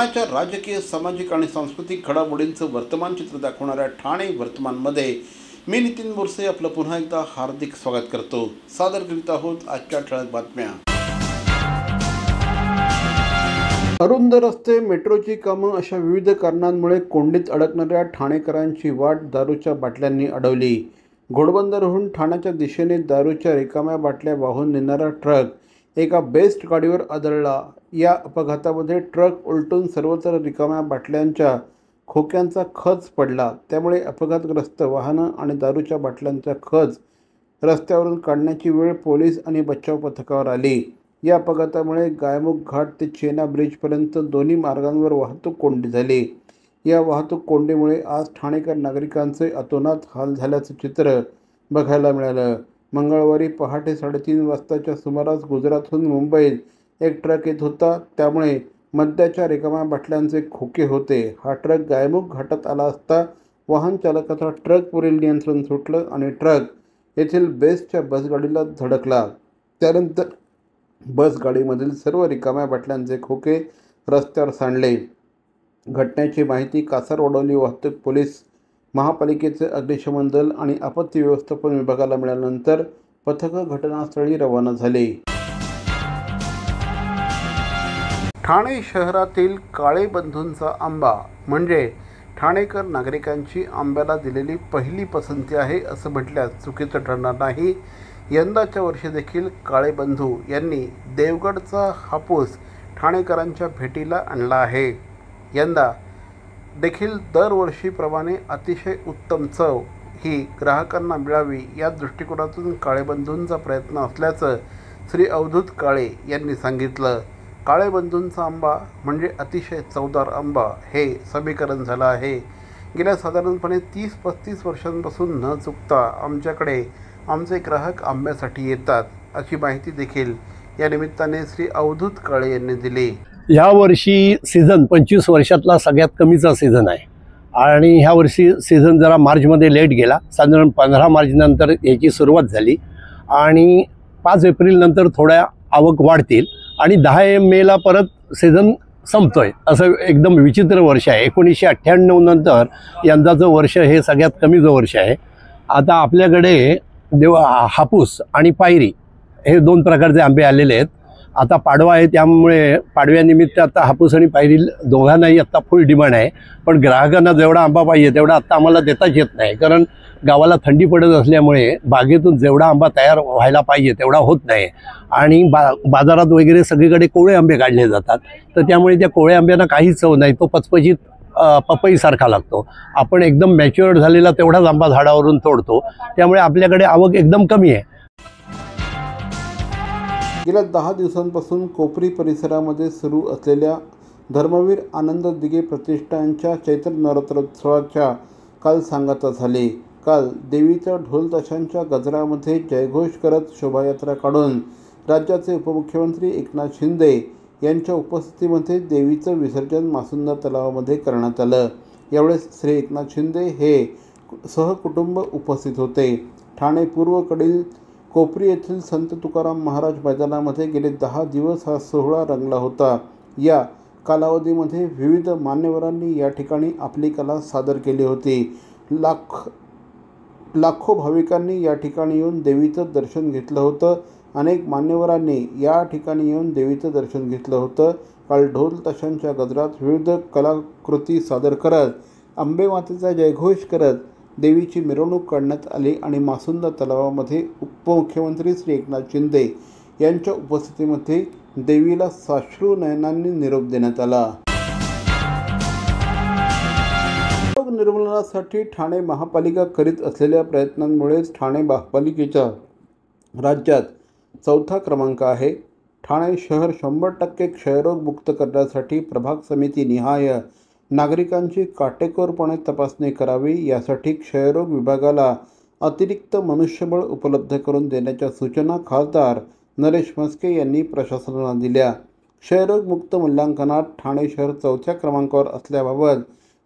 ठाण्याच्या राजकीय, सामाजिक आणि सांस्कृतिक घडामोडींचं वर्तमान चित्र दाखवणाऱ्या ठाणे वर्तमानमध्ये मी नितीन बोरसे आपलं पुन्हा एकदा हार्दिक स्वागत करतो। सादर करीत आहोत आजच्या ठळक बातम्या। अरुंद रस्ते, मेट्रोची कामं अशा विविध कारणांमुळे कोंडीत अडकणाऱ्या ठाणेकरांची वाट दारूच्या बाटल्यांनी अडवली। घोडबंदरहून ठाण्याच्या दिशेने दारूच्या रिकाम्या बाटल्या वाहून नेणारा ट्रक एका बेस्ट गाडीवर आदळला। या अपघातामध्ये ट्रक उलटून सर्वत्र रिकाम्या बाटल्यांच्या खोक्यांचा खच पडला। त्यामुळे अपघातग्रस्त वाहनं आणि दारूच्या बाटल्यांचा खच रस्त्यावरून काढण्याची वेळ पोलीस आणि बचाव पथकावर आली। या अपघातामुळे गायमुख घाट ते चेना ब्रिजपर्यंत दोन्ही मार्गांवर वाहतूक कोंडी झाली। या वाहतूक कोंडीमुळे आज ठाणेकर नागरिकांचे अतोनात हाल झाल्याचं चित्र बघायला मिळालं। मंगळवारी पहाटे 3:30 वाजताच्या सुमारास गुजरातहून मुंबईत एक ट्रक येत होता। त्यामुळे मद्याच्या रिकाम्या बाटल्यांचे खोके होते। हा ट्रक गायमुख घाटात आला असता वाहन चालकाचा ट्रकवरील नियंत्रण सुटलं आणि ट्रक येथील बेस्टच्या बसगाडीला धडकला। त्यानंतर बस गाडीमधील सर्व रिकाम्या बाटल्यांचे खोके रस्त्यावर सांडले। घटनेची माहिती कासारवडवली वाहतूक पोलीस, महापालिकेचे अग्निशमन दल आणि आपत्ती व्यवस्थापन विभागाला मिळाल्यानंतर पथकं घटनास्थळी रवाना झाली। ठाणे शहरातील काळे बंधूंचा आंबा म्हणजे ठाणेकर नागरिकांची आंब्याला दिलेली पहिली पसंती आहे असं म्हटल्यास चुकीचं ठरणार नाही। यंदाच्या वर्षी देखील काळे बंधू यांनी देवगडचा हापूस ठाणेकरांच्या भेटीला आणला आहे। यंदा देखील दरवर्षीप्रमाणे अतिशय उत्तम चव ही ग्राहकांना मिळावी या दृष्टिकोनातून काळेबंधूंचा प्रयत्न असल्याचं श्री अवधूत काळे यांनी सांगितलं। काळेबंधूंचा आंबा म्हणजे अतिशय चवदार आंबा हे समीकरण झालं आहे। गेल्या साधारणपणे 30-35 वर्षांपासून न चुकता आमच्याकडे आमचे ग्राहक आंब्यासाठी येतात अशी माहिती देखील या निमित्ताने श्री अवधूत काळे यांनी दिली। या वर्षी सीझन 25 वर्षातला सगळ्यात कमीचा सीझन आहे आणि ह्या वर्षी सीझन जरा मार्चमध्ये लेट गेला। साधारण 15 मार्चनंतर याची सुरुवात झाली आणि 5 एप्रिलनंतर थोड्या आवक वाढतील आणि 10 मेला परत सीझन संपतोय। असं एकदम विचित्र वर्ष आहे। 1998 नंतर यंदाचं वर्ष हे सगळ्यात कमीचं वर्ष आहे। आता आपल्याकडे हापूस आणि पायरी हे 2 प्रकारचे आंबे आलेले आहेत। आता पाडवा आहे त्यामुळे पाडव्यानिमित्त आता हापूस आणि पायरी दोघांनाही आता फुल डिमांड आहे। पण ग्राहकांना जेवढा आंबा पाहिजे तेवढा आत्ता आम्हाला देताच येत नाही, कारण गावाला थंडी पडत असल्यामुळे बागेतून जेवढा आंबा तयार व्हायला पाहिजे तेवढा होत नाही आणि बाजारात वगैरे सगळीकडे कोवळे आंबे काढले जातात। तर त्यामुळे त्या कोवळ्या आंब्यांना काहीच चव नाही, तो पचपचीत पपईसारखा लागतो। आपण एकदम मॅच्युअर्ड झालेला तेवढाच आंबा झाडावरून तोडतो, त्यामुळे आपल्याकडे आवक एकदम कमी आहे। गेल्या 10 दिवसांपासून कोपरी परिसरामध्ये सुरू असलेल्या धर्मवीर आनंद दिघे प्रतिष्ठानच्या चैत्र नवरात्रोत्सवाच्या काल सांगता झाली। काल देवीच्या ढोल ताशांच्या गजरामध्ये जयघोष करत शोभायात्रा काढून राज्याचे उपमुख्यमंत्री एकनाथ शिंदे यांच्या उपस्थितीमध्ये देवीचं विसर्जन मासुंदा तलावामध्ये करण्यात आलं। यावेळेस श्री एकनाथ शिंदे हे सहकुटुंब उपस्थित होते। ठाणे पूर्वकडील कोपरी येथील संत तुकाराम महाराज मैदानामध्ये गेले 10 दिवस हा सोहळा रंगला होता। या कालावधीमध्ये विविध मान्यवरांनी या ठिकाणी आपली कला सादर केली होती। लाखो भाविकांनी या ठिकाणी येऊन देवीचं दर्शन घेतलं होतं। अनेक मान्यवरांनी या ठिकाणी येऊन देवीचं दर्शन घेतलं होतं। काल ढोल ताशांच्या गजरात विविध कलाकृती सादर करत अंबे मातेचा जयघोष करत देवीची मिरवणूक काढण्यात आली आणि मासुंदा तलावामध्ये उपमुख्यमंत्री श्री एकनाथ शिंदे यांच्या उपस्थितीमध्ये देवीला साश्रू नयनांनी निरोप देण्यात आला। रोग निर्मूलनासाठी ठाणे महापालिका करीत असलेल्या प्रयत्नांमुळेच ठाणे महापालिकेचा राज्यात 4था क्रमांक आहे। ठाणे शहर 100% क्षयरोग मुक्त करण्यासाठी प्रभाग समिती निहाय नागरिकांची काटेकोरपणे तपासणी करावी, यासाठी क्षयरोग विभागाला अतिरिक्त मनुष्यबळ उपलब्ध करून देण्याच्या सूचना खासदार नरेश म्हस्के यांनी प्रशासनाला दिल्या। क्षयरोग मुक्त मूल्यांकनात ठाणे शहर 4थ्या क्रमांकावर असल्याबाबत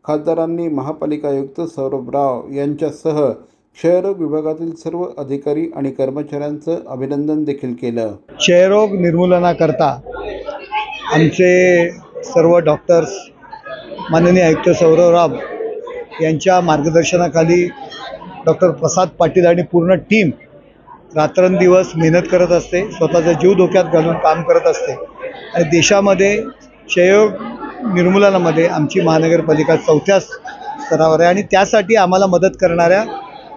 खासदारांनी महापालिका आयुक्त सौरभ राव यांच्यासह क्षयरोग विभागातील सर्व अधिकारी आणि कर्मचाऱ्यांचं अभिनंदन देखील केलं। क्षयरोग निर्मूलनाकरता आमचे सर्व डॉक्टर्स, माननीय आयुक्त सौरवराव यांच्या मार्गदर्शनाखाली डॉक्टर प्रसाद पाटील आणि पूर्ण टीम रात्रंदिवस मेहनत करत असते, स्वतःचा जीव धोक्यात घालून काम करत असते आणि देशामध्ये क्षयरोग निर्मूलनामध्ये आमची महानगरपालिका 4थ्या स्तरावर आहे आणि त्यासाठी आम्हाला मदत करणाऱ्या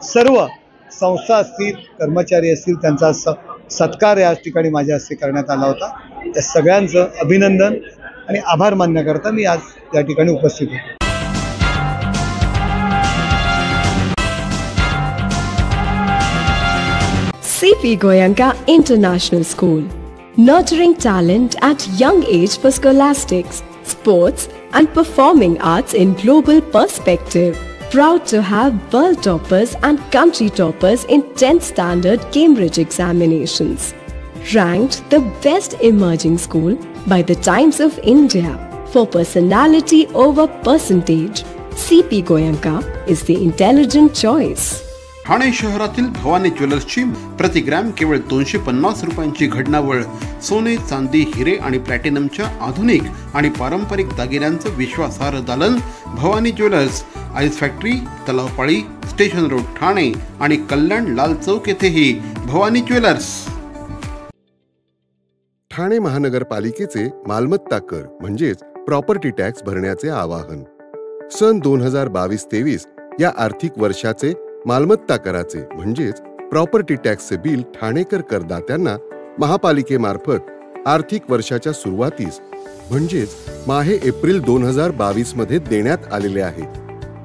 सर्व संस्था असतील, कर्मचारी असतील, त्यांचा सत्कार या ठिकाणी माझ्या हस्ते करण्यात आला होता. त्या सगळ्यांचं अभिनंदन आणि आभार मानण्याकरता मी आज या ठिकाणी उपस्थित होतो. CP Goenka International School, nurturing talent at young age for scholastics, sports and performing arts in global perspective. Proud to have world toppers and country toppers in 10th standard Cambridge examinations. Ranked the best emerging school by the Times of India for personality over percentage. CP Goenka is the intelligent choice. Thane शहरातील भवानी ज्वेलर्सची प्रति gram केवळ 250 रुपयांची घडणावळ सोने, चांदी, हिरे आणि प्लॅटिनमच्या आधुनिक आणि पारंपरिक दागिन्यांचं विश्वासार्ह दालन Bhavani jewellers, ice factory, Talao Pali, station road, Thane आणि कल्याण लाल चौक येथेही भवानी ज्वेलर्स. ठाणे महानगरपालिकेचे मालमत्ता कर म्हणजेच प्रॉपर्टी टॅक्स भरण्याचे आवाहन. सन 2022-23 या आर्थिक वर्षाचे मालमत्ता कराचे म्हणजेच प्रॉपर्टी टॅक्सचे बिल ठाणेकर करदात्यांना महापालिकेमार्फत आर्थिक वर्षाच्या सुरुवातीस म्हणजेच माहे एप्रिल 2022 मध्ये देण्यात आलेले आहे.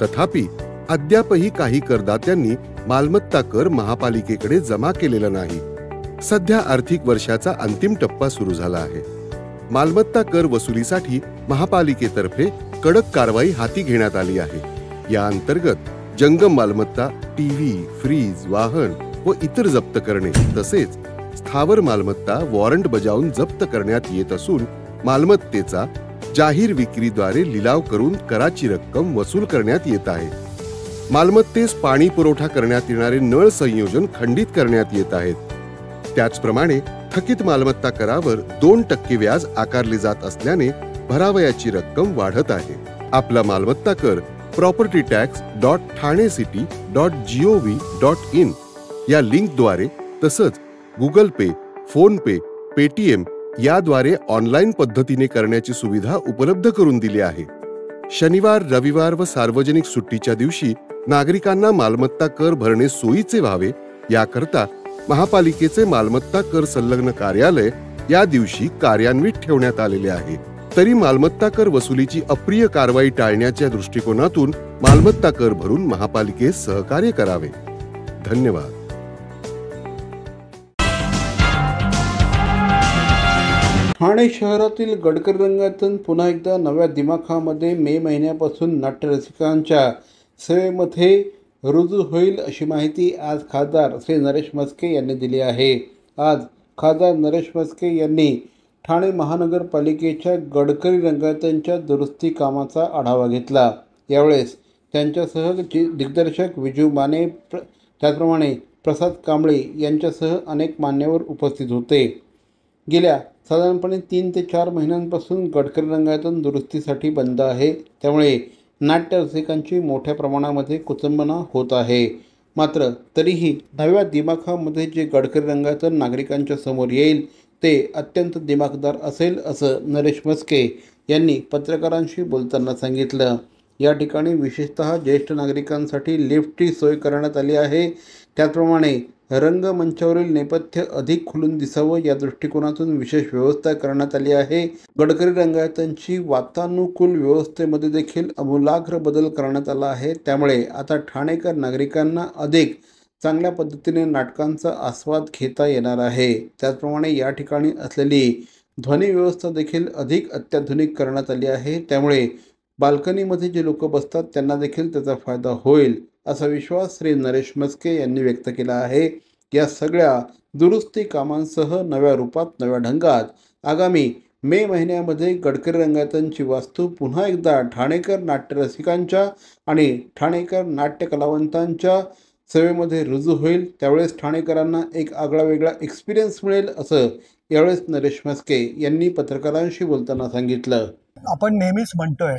तथापि अद्यापही काही करदात्यांनी मालमत्ता कर महापालिकेकडे जमा केलेला नाही. सध्या आर्थिक वर्षाचा अंतिम टप्पा सुरू झाला आहे. मालमत्ता कर वसुलीसाठी महापालिकेतर्फे कडक कारवाई हाती घेण्यात आली आहे. या अंतर्गत जंगम मालमत्ता, टीव्ही, फ्रीज, वाहन व इतर जप्त करणे तसेच स्थावर मालमत्ता वॉरंट बजावून जप्त करण्यात येत असून मालमत्तेचा जाहीर विक्रीद्वारे लिलाव करून कराची रक्कम वसूल करण्यात येत आहे. मालमत्तेस पाणी पुरवठा करण्यात येणारे नळ संयोजन खंडित करण्यात येत आहेत. त्याचप्रमाणे थकीत मालमत्ता करावर 2% व्याज आकारले जात असल्याने भरावयाची रक्कम वाढत आहे. आपला मालमत्ता कर propertytax.thanecity.gov.in या लिंकद्वारे तसंच गुगल पे, फोन पे, पेटीएम याद्वारे ऑनलाईन पद्धतीने करण्याची सुविधा उपलब्ध करून दिली आहे. शनिवार, रविवार व सार्वजनिक सुट्टीच्या दिवशी नागरिकांना मालमत्ता कर भरणे सोयीचे व्हावे याकरता महापालिकेचे मालमत्ता कर संलग्न कार्यालय या दिवशी कार्यान्वित ठेवण्यात आलेले आहे. तरी मालमत्ता कर वसुलीची अप्रिय कारवाई टाळण्याच्या दृष्टिकोनातून मालमत्ता कर भरून महापालिकेस सहकार्य करावे. धन्यवाद. ठाणे शहरातील गडकरी रंगायतन पुन्हा एकदा नव्या दिमाखामध्ये मे महिन्यापासून नाट्यरसिकांच्या सेवेमध्ये रुजू होईल अशी माहिती आज खासदार श्री नरेश म्हस्के यांनी दिली आहे. आज खासदार नरेश म्हस्के यांनी ठाणे महानगरपालिकेच्या गडकरी रंगायतनच्या दुरुस्ती कामाचा आढावा घेतला. यावेळेस त्यांच्यासह दिग्दर्शक विजू माने, त्याचप्रमाणे प्रसाद कांबळे यांच्यासह अनेक मान्यवर उपस्थित होते. गेल्या साधारणपणे 3 ते 4 महिन्यांपासून गडकरी रंगायतन दुरुस्तीसाठी बंद आहे. त्यामुळे नाट्यरसिकांची मोठ्या प्रमाणामध्ये कुचंबना होत आहे. मात्र तरीही नव्या दिमाखामध्ये जे गडकरी रंगायतन नागरिकांच्या समोर येईल ते अत्यंत दिमाखदार असेल असं नरेश म्हस्के यांनी पत्रकारांशी बोलताना सांगितलं. या ठिकाणी विशेषतः ज्येष्ठ नागरिकांसाठी लिफ्टची सोय करण्यात आली आहे. त्याचप्रमाणे रंगमंचावरील नेपथ्य अधिक खुलून दिसावं या दृष्टिकोनातून विशेष व्यवस्था करण्यात आली आहे. गडकरी रंगायतनची वातानुकूल व्यवस्थेमध्ये देखील आमूलाग्र बदल करण्यात आला आहे. त्यामुळे आता ठाणेकर नागरिकांना अधिक चांगल्या पद्धतीने नाटकांचा आस्वाद घेता येणार आहे. त्याचप्रमाणे या ठिकाणी असलेली ध्वनी व्यवस्था देखील अधिक अत्याधुनिक करण्यात आली आहे. त्यामुळे बाल्कनीमध्ये जे लोक बसतात त्यांना देखील त्याचा फायदा होईल असा विश्वास श्री नरेश म्हस्के यांनी व्यक्त केला आहे. या सगळ्या दुरुस्ती कामांसह नव्या रूपात, नव्या ढंगात आगामी मे महिन्यामध्ये गडकरी रंगायतनची वास्तू पुन्हा एकदा ठाणेकर नाट्यरसिकांच्या आणि ठाणेकर नाट्य कलावंतांच्या सेवेमध्ये रुजू होईल. त्यावेळेस ठाणेकरांना एक आगळा वेगळा एक्सपिरियन्स मिळेल असं यावेळेस नरेश म्हस्के यांनी पत्रकारांशी बोलताना सांगितलं. आपण नेहमीच म्हणतोय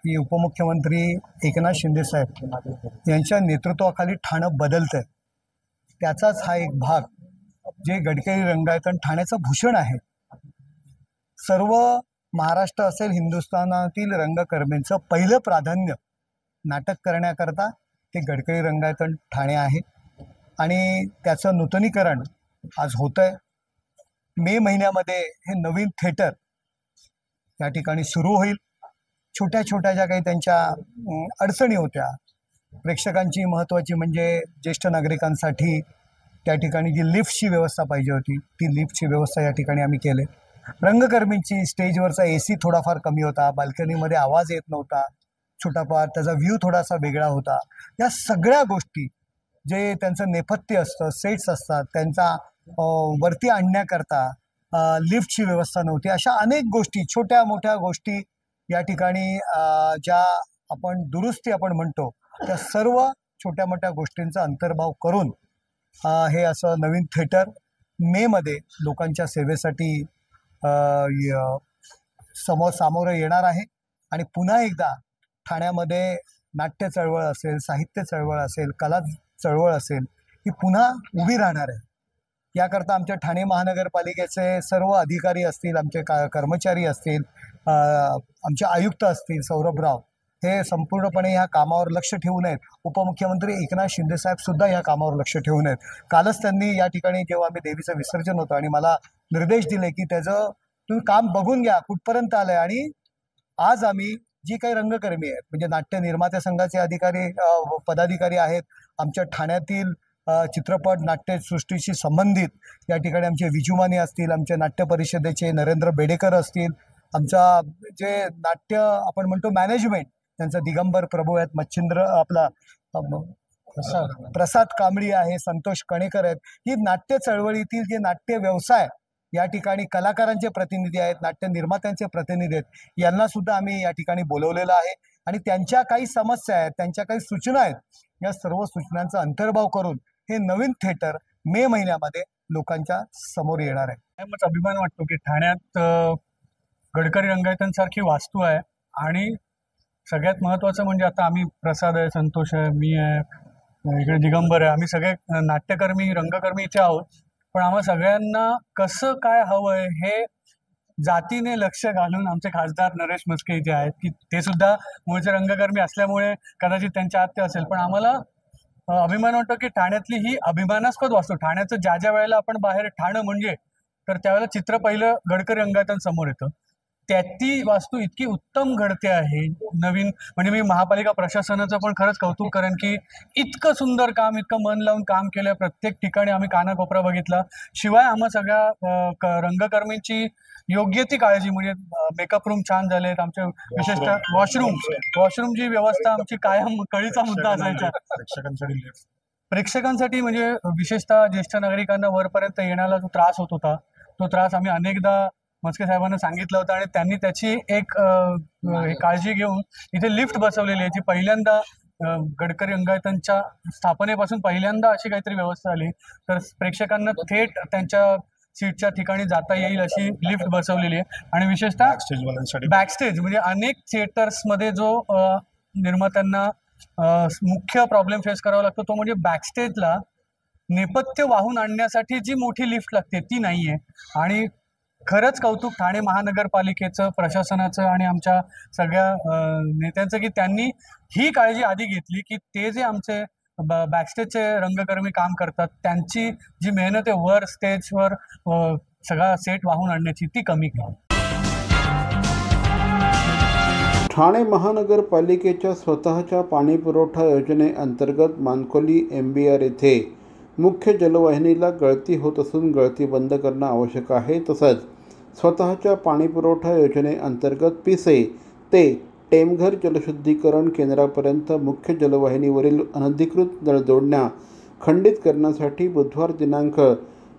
की उपमुख्यमंत्री एकनाथ शिंदेसाहेब यांच्या नेतृत्वाखाली ठाणं बदलतंय. त्याचाच हा एक भाग जे गडकरी रंगायतन ठाण्याचं भूषण आहे. सर्व महाराष्ट्र असेल हिंदुस्थानातील रंगकर्मींचं पहिलं प्राधान्य नाटक करण्याकरता ते गडकरी रंगायतन ठाणे आहे आणि त्याचं नूतनीकरण आज होतं आहे. मे महिन्यामध्ये हे नवीन थिएटर या ठिकाणी सुरू होईल. छोट्या छोट्या ज्या काही त्यांच्या अडचणी होत्या, प्रेक्षकांची महत्त्वाची म्हणजे ज्येष्ठ नागरिकांसाठी त्या ठिकाणी जी लिफ्टची व्यवस्था पाहिजे होती ती लिफ्टची व्यवस्था या ठिकाणी आम्ही केले. रंगकर्मींची स्टेजवरचा AC थोडाफार कमी होता, बाल्कनीमध्ये आवाज येत नव्हता, छोटाफार त्याचा व्ह्यू थोडासा वेगळा होता. या सगळ्या गोष्टी जे त्यांचं नेपथ्य असतं, सेट्स असतात, त्यांचा वरती आणण्याकरता लिफ्टची व्यवस्था नव्हती. अशा अनेक गोष्टी, छोट्या मोठ्या गोष्टी या ठिकाणी ज्या आपण दुरुस्ती आपण म्हणतो त्या सर्व छोट्या मोठ्या गोष्टींचा अंतर्भाव करून हे असं नवीन थिएटर मेमध्ये लोकांच्या सेवेसाठी सामोरं येणार आहे. आणि पुन्हा एकदा ठाण्यामध्ये नाट्य चळवळ असेल, साहित्य चळवळ असेल, कला चळवळ असेल, ही पुन्हा उभी राहणार आहे. याकरता आमच्या ठाणे महानगरपालिकेचे सर्व अधिकारी असतील, आमचे कर्मचारी असतील, आमचे आयुक्त असतील, सौरभराव, हे संपूर्णपणे ह्या कामावर लक्ष ठेवून आहेत. उपमुख्यमंत्री एकनाथ शिंदेसाहेबसुद्धा ह्या कामावर लक्ष ठेवून आहेत. कालच त्यांनी या ठिकाणी जेव्हा आम्ही देवीचं विसर्जन होतं आणि मला निर्देश दिले की त्याचं तुम्ही काम बघून घ्या कुठपर्यंत आलं आहे. आणि आज आम्ही जी काही रंगकर्मी आहेत म्हणजे नाट्य निर्माते संघाचे अधिकारी पदाधिकारी आहेत, आमच्या ठाण्यातील चित्रपट नाट्यसृष्टीशी संबंधित या ठिकाणी आमचे विजुमाने असतील, आमचे नाट्य परिषदेचे नरेंद्र बेडेकर असतील, आमचा जे नाट्य आपण म्हणतो मॅनेजमेंट त्यांचा दिगंबर प्रभू आहेत, मच्छिंद्र आपला प्रसाद कांबळी आहे, संतोष कणेकर आहेत. ही नाट्य चळवळीतील जे नाट्य व्यवसाय या ठिकाणी कलाकारांचे प्रतिनिधी आहेत, नाट्य निर्मात्यांचे प्रतिनिधी आहेत, यांना सुद्धा आम्ही या ठिकाणी बोलवलेलं आहे. आणि त्यांच्या काही समस्या आहेत, त्यांच्या काही सूचना आहेत, या सर्व सूचनांचा अंतर्भाव करून हे नवीन थिएटर मे महिन्यामध्ये लोकांच्या समोर येणार आहे. त्यामुळेच अभिमान वाटतो की ठाण्यात गडकरी रंगायतनसारखी वास्तू आहे. आणि सगळ्यात महत्त्वाचं म्हणजे आता आम्ही प्रसाद आहे, संतोष आहे, मी आहे, इकडे दिगंबर आहे, आम्ही सगळे नाट्यकर्मी रंगकर्मी इथे आहोत. पण आम्हा सगळ्यांना कसं काय हवं आहे हे जातीने लक्ष घालून आमचे खासदार नरेश म्हस्के इथे आहेत की ते सुद्धा मूळचे रंगकर्मी असल्यामुळे कदाचित त्यांच्या आत ते असेल. पण आम्हाला अभिमान वाटतो की ठाण्यातली ही अभिमानास्पद वास्तू, ठाण्याचं ज्या ज्या वेळेला आपण बाहेर ठाणं म्हणजे तर त्यावेळेला चित्र पहिलं गडकरी रंगायतन समोर येतं. ती वास्तू इतकी उत्तम घडते आहे नवीन. म्हणजे मी महापालिका प्रशासनाचं पण खरंच कौतुक करेन की इतकं सुंदर काम, इतकं मन लावून काम केलं. प्रत्येक ठिकाणी आम्ही कानाकोपरा बघितला. शिवाय आम्हा सगळ्या रंगकर्मींची योग्य ती काळजी म्हणजे मेकअप रूम छान झालेत, आमचे विशेषतः वॉशरूमची व्यवस्था आमची कायम कळीचा मुद्दा असायचा. प्रेक्षकांसाठी म्हणजे विशेषतः ज्येष्ठ नागरिकांना वरपर्यंत येण्याला जो त्रास होत होता तो त्रास आम्ही अनेकदा म्हस्के साहेबांना सांगितलं होतं आणि त्यांनी त्याची एक काळजी घेऊन इथे लिफ्ट बसवलेली आहे, जी पहिल्यांदा गडकरी रंगायतनच्या स्थापनेपासून पहिल्यांदा अशी काहीतरी व्यवस्था आली. तर प्रेक्षकांना थेट त्यांच्या सीटच्या ठिकाणी जाता येईल अशी लिफ्ट बसवलेली आहे. आणि विशेषतः बॅकस्टेज म्हणजे अनेक थिएटर्समध्ये जो निर्मात्यांना मुख्य प्रॉब्लेम फेस करावा लागतो तो म्हणजे बॅकस्टेजला नेपथ्य वाहून आणण्यासाठी जी मोठी लिफ्ट लागते ती नाही आहे. आणि खरंच कौतुक ठाणे महानगरपालिकेचं, प्रशासनाचं आणि आमच्या सगळ्या नेत्यांचं की त्यांनी ही काळजी आधी घेतली की ते जे आमचे बॅकस्टेजचे रंगकर्मी काम करतात त्यांची जी मेहनत आहे वर स्टेजवर सगळा सेट वाहून आणण्याची ती कमी केली. ठाणे महानगरपालिकेच्या स्वतःच्या पाणीपुरवठा योजनेअंतर्गत मानकोली MBR येथे मुख्य जलवाहिनीला गळती होत असून गळती बंद करणं आवश्यक आहे. तसंच स्वतःच्या पाणीपुरवठा योजनेअंतर्गत पिसे ते टेमघर जलशुद्धीकरण केंद्रापर्यंत मुख्य जलवाहिनीवरील अनधिकृत जोडण्या खंडित करण्यासाठी बुधवार दिनांक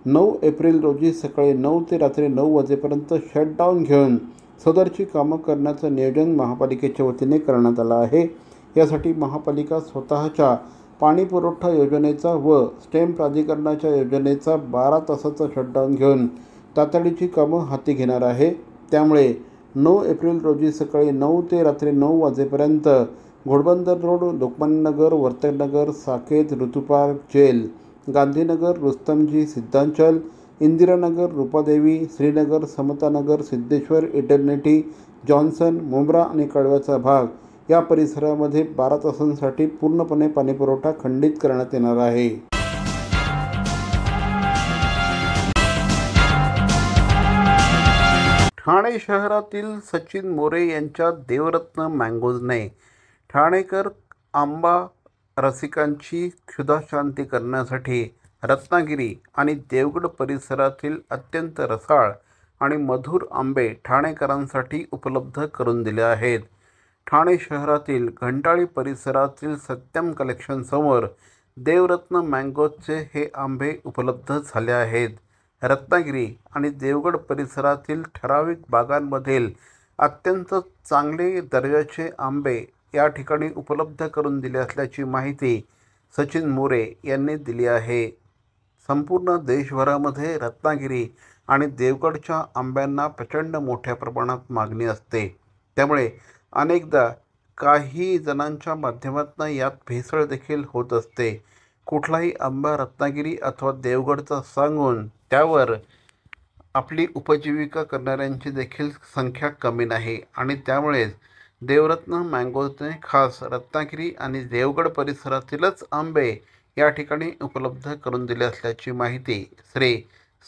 9 एप्रिल रोजी सकाळी 9 ते रात्री 9 वाजेपर्यंत शटडाऊन घेऊन सदरची कामं करण्याचं नियोजन महापालिकेच्या वतीने करण्यात आलं आहे. यासाठी महापालिका स्वतःच्या पाणीपुरवठा योजनेचा व स्टेम प्राधिकरणाच्या योजनेचा 12 तासाचा शटडाऊन घेऊन तातडीची कामं हाती घेणार आहे. त्यामुळे 9 एप्रिल रोजी सकाळी 9 ते रात्री 9 वाजेपर्यंत Ghodbunder road, Lokmanyanagar, Vartaknagar, Saket, Rutupark, jail, Gandhinagar, Rustomjee, Siddhachal, Indiranagar, Rupadevi, Shrinagar, Samtanagar, Siddheshwar, eternity, Johnson, Mumbra आणि कळव्याचा भाग या परिसरामध्ये 12 तासांसाठी पूर्णपणे पाणीपुरवठा खंडित करण्यात येणार आहे. ठाणे शहरातील सचिन मोरे यांच्या देवरत्न मँगोजने ठाणेकर आंबा रसिकांची क्षुधाशांती करण्यासाठी रत्नागिरी आणि देवगड परिसरातील अत्यंत रसाळ आणि मधुर आंबे ठाणेकरांसाठी उपलब्ध करून दिले आहेत. ठाणे शहरातील घंटाळी परिसरातील सत्यम कलेक्शनसमोर देवरत्न मँगोजचे हे आंबे उपलब्ध झाले आहेत. रत्नागिरी आणि देवगड परिसरातील ठराविक बागांमधील अत्यंत चांगले दर्जाचे आंबे या ठिकाणी उपलब्ध करून दिले असल्याची माहिती सचिन मोरे यांनी दिली आहे. संपूर्ण देशभरामध्ये रत्नागिरी आणि देवगडच्या आंब्यांना प्रचंड मोठ्या प्रमाणात मागणी असते. त्यामुळे अनेकदा काही जणांच्या माध्यमातून यात भेसळ देखील होत असते. कुठलाही आंबा रत्नागिरी अथवा देवगडचा सांगून त्यावर आपली उपजीविका करणाऱ्यांची देखील संख्या कमी नाही आणि त्यामुळेच देवरत्न मँगोजने खास रत्नागिरी आणि देवगड परिसरातीलच आंबे या ठिकाणी उपलब्ध करून दिले असल्याची माहिती श्री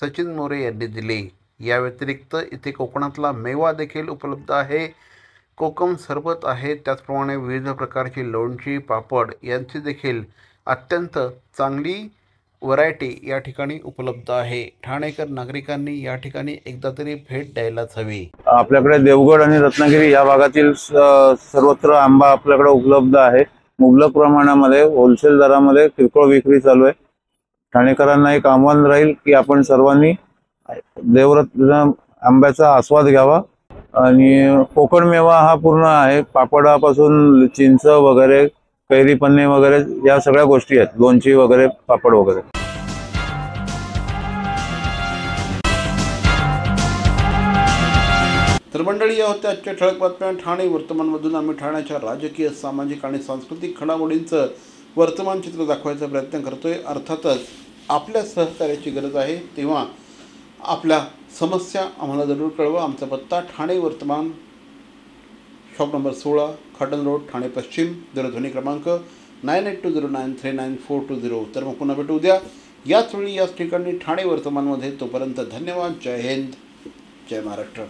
सचिन मोरे यांनी दिली. या व्यतिरिक्त इथे कोकणातला मेवा देखील उपलब्ध आहे, कोकम सरबत आहे, त्याचप्रमाणे विविध प्रकारची लोणची, पापड यांची देखील अत्यंत चांगली व्हरायटी या ठिकाणी उपलब्ध आहे. ठाणेकर नागरिकांनी या ठिकाणी एकदा तरी भेट द्यायलाच हवी. आपल्याकडे देवगड आणि रत्नागिरी या भागातील सर्वत्र आंबा आपल्याकडे उपलब्ध आहे. मुबलक प्रमाणामध्ये होलसेल दरामध्ये किरकोळ विक्री चालू आहे. ठाणेकरांना एक आव्हान राहील की आपण सर्वांनी देवरत्न आंब्याचा आस्वाद घ्यावा. आणि कोकण मेवा हा पूर्ण आहे. पापडापासून चिंच वगैरे, कैरी पन्ने वगैरे या सगळ्या गोष्टी आहेत, लोणची वगैरे, पापड वगैरे. तर मंडळी, या होत्या आजच्या ठळक बातम्या. ठाणे वर्तमानमधून आम्ही ठाण्याच्या राजकीय, सामाजिक आणि सांस्कृतिक घडामोडींचं वर्तमान चित्र दाखवायचा प्रयत्न करतोय. अर्थातच आपल्या सहकार्याची गरज आहे, तेव्हा आपल्या समस्या आम्हाला जरूर कळवा. आमचा पत्ता ठाणे वर्तमान, शॉप नंबर 16, खाटन रोड, ठाणे पश्चिम. दूरध्वनी क्रमांक 9820939420. तर मग पुन्हा भेटू उद्या याच वेळी याच ठिकाणी ठाणे वर्तमानमध्ये. तोपर्यंत धन्यवाद. जय हिंद, जय महाराष्ट्र.